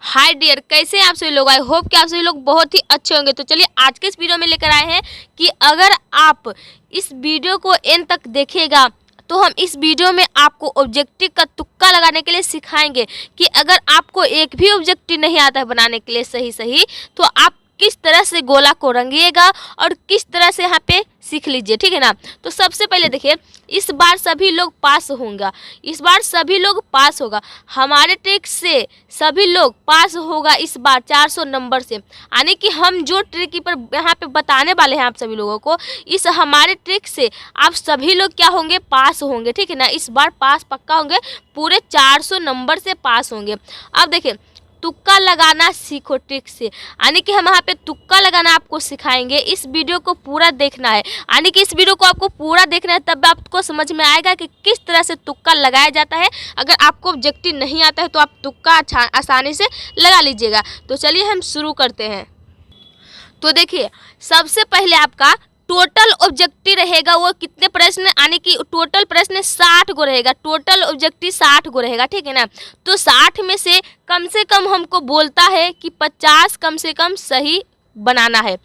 Hi dear, कैसे हैं आप सभी लोग। आई होप कि आप सभी लोग बहुत ही अच्छे होंगे। तो चलिए आज के इस वीडियो में लेकर आए हैं कि अगर आप इस वीडियो को एंड तक देखिएगा तो हम इस वीडियो में आपको ऑब्जेक्टिव का तुक्का लगाने के लिए सिखाएंगे कि अगर आपको एक भी ऑब्जेक्टिव नहीं आता है बनाने के लिए सही तो आप किस तरह से गोला को रंगिएगा और किस तरह से यहाँ पे सीख लीजिए, ठीक है ना। तो सबसे पहले देखिए, इस बार सभी लोग पास होंगे, इस बार सभी लोग पास होगा। हमारे ट्रिक से सभी लोग पास होगा इस बार 400 नंबर से, यानी कि हम जो ट्रिक पर यहाँ पे बताने वाले हैं आप सभी लोगों को, इस हमारे ट्रिक से आप सभी लोग क्या होंगे, पास होंगे, ठीक है ना। इस बार पास पक्का होंगे, पूरे 400 नंबर से पास होंगे। अब देखिए, तुक्का लगाना सीखो ट्रिक से, यानी कि हम यहाँ पे तुक्का लगाना आपको सिखाएंगे। इस वीडियो को पूरा देखना है, यानी कि इस वीडियो को आपको पूरा देखना है, तब आपको समझ में आएगा कि किस तरह से तुक्का लगाया जाता है। अगर आपको ऑब्जेक्टिव नहीं आता है तो आप तुक्का आसानी से लगा लीजिएगा। तो चलिए हम शुरू करते हैं। तो देखिए, सबसे पहले आपका टोटल ऑब्जेक्टिव रहेगा वो कितने प्रश्न, यानी कि टोटल प्रश्न 60 गो रहेगा। टोटल ऑब्जेक्टिव 60 गो रहेगा, ठीक है ना। तो 60 में से कम हमको बोलता है कि 50 कम से कम सही बनाना है।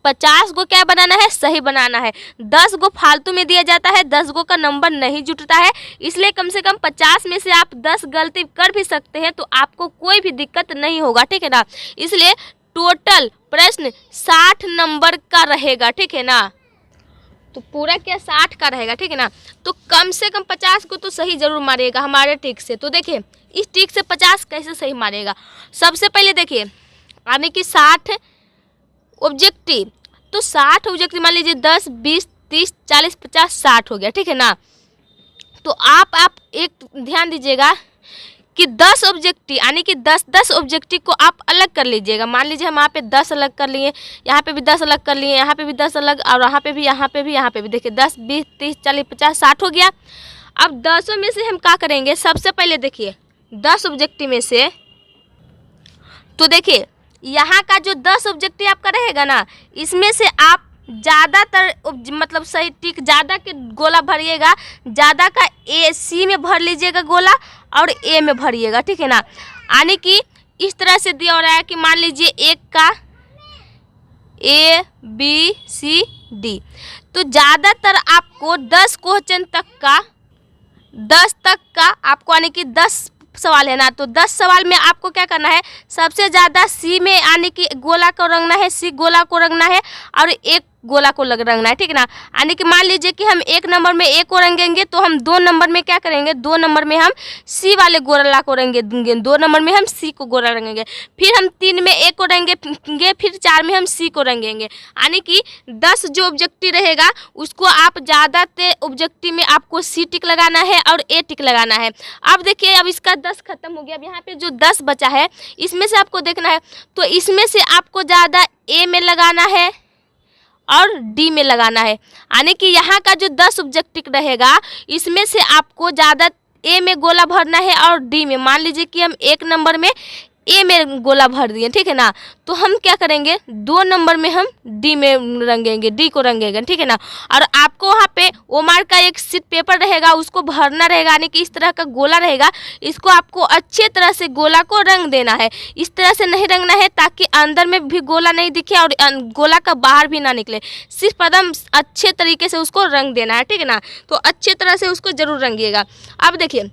50 गो क्या बनाना है, सही बनाना है। 10 गो फालतू में दिया जाता है, 10 गो का नंबर नहीं जुटता है, इसलिए कम से कम 50 में से आप 10 गलती कर भी सकते हैं तो आपको कोई भी दिक्कत नहीं होगा, ठीक है ना। इसलिए टोटल प्रश्न 60 नंबर का रहेगा, ठीक है ना। तो पूरा क्या 60 का रहेगा, ठीक है ना। तो कम से कम 50 को तो सही जरूर मारिएगा हमारे ट्रिक से। तो देखिए, इस ट्रिक से 50 कैसे सही मारेगा। सबसे पहले देखिए, यानी कि 60 ऑब्जेक्टिव, तो 60 ऑब्जेक्टिव मान लीजिए 10, 20, 30, 40, 50, 60 हो गया, ठीक है ना। तो आप एक ध्यान दीजिएगा कि 10 ऑब्जेक्टिव, यानी कि 10 ऑब्जेक्टिव को आप अलग कर लीजिएगा। मान लीजिए हम यहाँ पे 10 अलग कर लिए, यहाँ पे भी 10 अलग कर लिए, यहाँ पे भी 10 अलग, और यहाँ पे भी, यहाँ पे भी, यहाँ पे भी। देखिए 10, 20, 30, 40, 50, 60 हो गया। अब 10 में से हम क्या करेंगे, सबसे पहले देखिए 10 ऑब्जेक्टिव में से, तो देखिए यहाँ का जो 10 ऑब्जेक्टिव आपका रहेगा ना, इसमें से आप ज़्यादातर मतलब सही टिक ज़्यादा के गोला भरिएगा। ज़्यादा का सी में भर लीजिएगा गोला और ए में भरिएगा, ठीक है ना। यानी कि इस तरह से दिया हो रहा है कि मान लीजिए एक का A B C D, तो ज़्यादातर आपको 10 क्वेश्चन तक का, 10 तक का आपको, यानी कि 10 सवाल है ना, तो 10 सवाल में आपको क्या करना है, सबसे ज़्यादा सी में यानी कि गोला को रंगना है, सी गोला को रंगना है और एक गोला को रंगना है, ठीक है ना। यानी कि मान लीजिए कि हम 1 नंबर में ए को रंगेंगे तो हम 2 नंबर में क्या करेंगे, 2 नंबर में हम सी वाले गोला को रंगेंगे, 2 नंबर में हम सी को गोला रंगेंगे, फिर हम 3 में ए को रंगेंगे, फिर 4 में हम सी को रंगेंगे। यानी कि 10 जो ऑब्जेक्टिव रहेगा उसको आप ज़्यादातर ऑब्जेक्टिव में आपको सी टिक लगाना है और ए टिक लगाना है। अब देखिए, अब इसका 10 खत्म हो गया। अब यहाँ पे जो 10 बचा है इसमें से आपको देखना है, तो इसमें से आपको ज़्यादा ए में लगाना है और डी में लगाना है। यानी कि यहाँ का जो 10 ऑब्जेक्टिव रहेगा इसमें से आपको ज़्यादा ए में गोला भरना है और डी में। मान लीजिए कि हम 1 नंबर में ए में गोला भर दिए, ठीक है ना, तो हम क्या करेंगे, 2 नंबर में हम डी में रंगेंगे, डी को रंगेंगे, ठीक है ना। और आपको वहाँ पे ओमार का एक शीट पेपर रहेगा, उसको भरना रहेगा, यानी कि इस तरह का गोला रहेगा, इसको आपको अच्छे तरह से गोला को रंग देना है। इस तरह से नहीं रंगना है ताकि अंदर में भी गोला नहीं दिखे और गोला का बाहर भी ना निकले, सिर्फ एकदम अच्छे तरीके से उसको रंग देना है, ठीक है ना। तो अच्छे तरह से उसको जरूर रंगिएगा। अब देखिए,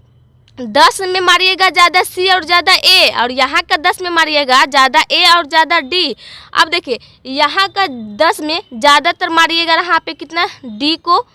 10 में मारिएगा ज़्यादा सी और ज़्यादा ए, और यहाँ का 10 में मारिएगा ज़्यादा ए और ज़्यादा डी। अब देखिए, यहाँ का 10 में ज़्यादातर मारिएगा यहाँ पे कितना, डी को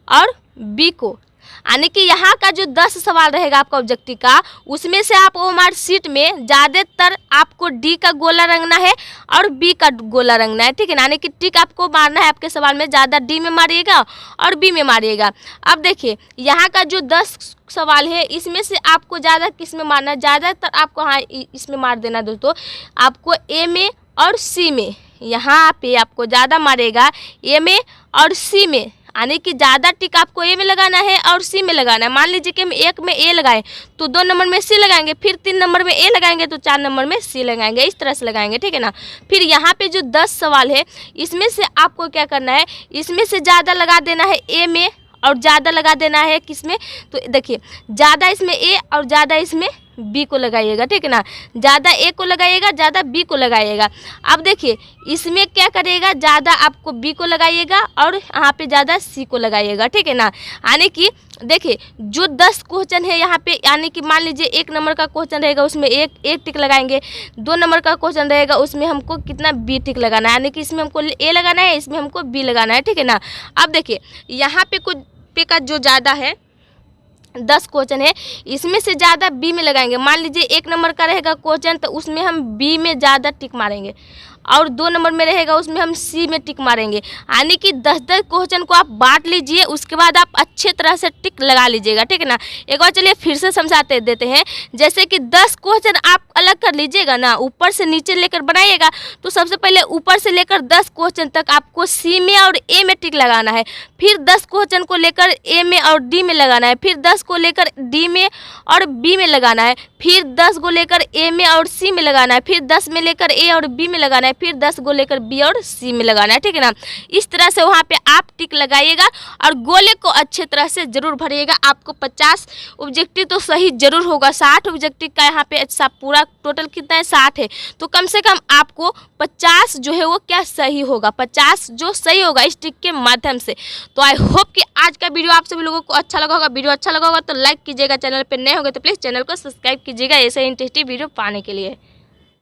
और बी को। यानी कि यहाँ का जो 10 सवाल रहेगा आपका ऑब्जेक्टिव का, उसमें से आप ओमार शीट में ज़्यादातर आपको डी का गोला रंगना है और बी का गोला रंगना है, ठीक है ना। यानी कि टिक आपको मारना है आपके सवाल में, ज़्यादा डी में मारिएगा और बी में मारिएगा। अब देखिए, यहाँ का जो 10 सवाल है इसमें से आपको ज़्यादा किस में मारना है, ज़्यादातर आपको हाँ इसमें मार देना दोस्तों, आपको ए में और सी में। यहाँ पे आपको ज़्यादा मारेगा ए में और सी में, यानी कि ज़्यादा टिक आपको ए में लगाना है और सी में लगाना है। मान लीजिए कि हम 1 में ए लगाएं तो 2 नंबर में सी लगाएंगे, फिर 3 नंबर में ए लगाएंगे तो 4 नंबर में सी लगाएंगे, इस तरह से लगाएंगे, ठीक है ना। फिर यहाँ पे जो 10 सवाल है इसमें से आपको क्या करना है, इसमें से ज़्यादा लगा देना है ए में और ज़्यादा लगा देना है किस में, तो देखिए ज़्यादा इसमें ए और ज़्यादा इसमें बी को लगाइएगा, ठीक है ना। ज़्यादा ए को लगाइएगा, ज़्यादा बी को लगाइएगा। अब देखिए इसमें क्या करिएगा, ज़्यादा आपको बी को लगाइएगा और यहाँ पे ज़्यादा सी को लगाइएगा, ठीक है ना। यानी कि देखिए जो 10 क्वेश्चन है यहाँ पे, यानी कि मान लीजिए 1 नंबर का क्वेश्चन रहेगा उसमें एक टिक लगाएंगे, 2 नंबर का क्वेश्चन रहेगा उसमें हमको कितना बी टिक लगाना है, यानी कि इसमें हमको ए लगाना है, इसमें हमको बी लगाना है, ठीक है ना। अब देखिए यहाँ पे कुछ पे का जो ज़्यादा है 10 क्वेश्चन है, इसमें से ज़्यादा बी में लगाएंगे। मान लीजिए 1 नंबर का रहेगा क्वेश्चन तो उसमें हम बी में ज़्यादा टिक मारेंगे, और 2 नंबर में रहेगा उसमें हम सी में टिक मारेंगे। यानी कि 10-10 क्वेश्चन को आप बांट लीजिए, उसके बाद आप अच्छे तरह से टिक लगा लीजिएगा, ठीक है ना। एक बार चलिए फिर से समझाते देते हैं। जैसे कि 10 क्वेश्चन आप अलग कर लीजिएगा ना, ऊपर से नीचे लेकर बनाइएगा, तो सबसे पहले ऊपर से लेकर 10 क्वेश्चन तक आपको सी में और ए में टिक लगाना है। फिर 10 क्वेश्चन को लेकर ए में और डी में लगाना है, फिर 10 को लेकर डी में और बी में लगाना है, फिर 10 को लेकर ए में और सी में लगाना है, फिर 10 में लेकर ए और बी में लगाना है, फिर 10 को लेकर बी और सी में लगाना है, ठीक है ना। इस तरह से वहाँ पे आप टिक लगाइएगा और गोले को अच्छे तरह से जरूर भरिएगा। आपको 50 ऑब्जेक्टिव तो सही जरूर होगा। 60 ऑब्जेक्टिव का यहाँ पे पूरा टोटल कितना है, 60 है, तो कम से कम आपको 50 जो है वो क्या सही होगा, 50 जो सही होगा इस टिक के माध्यम से। तो आई होप कि आज का वीडियो आप सभी लोगों को अच्छा लगा होगा। वीडियो अच्छा लगा होगा तो लाइक कीजिएगा, चैनल पर नए होंगे तो प्लीज़ चैनल को सब्सक्राइब कीजिएगा ऐसे इंटरेस्टिंग वीडियो पाने के लिए।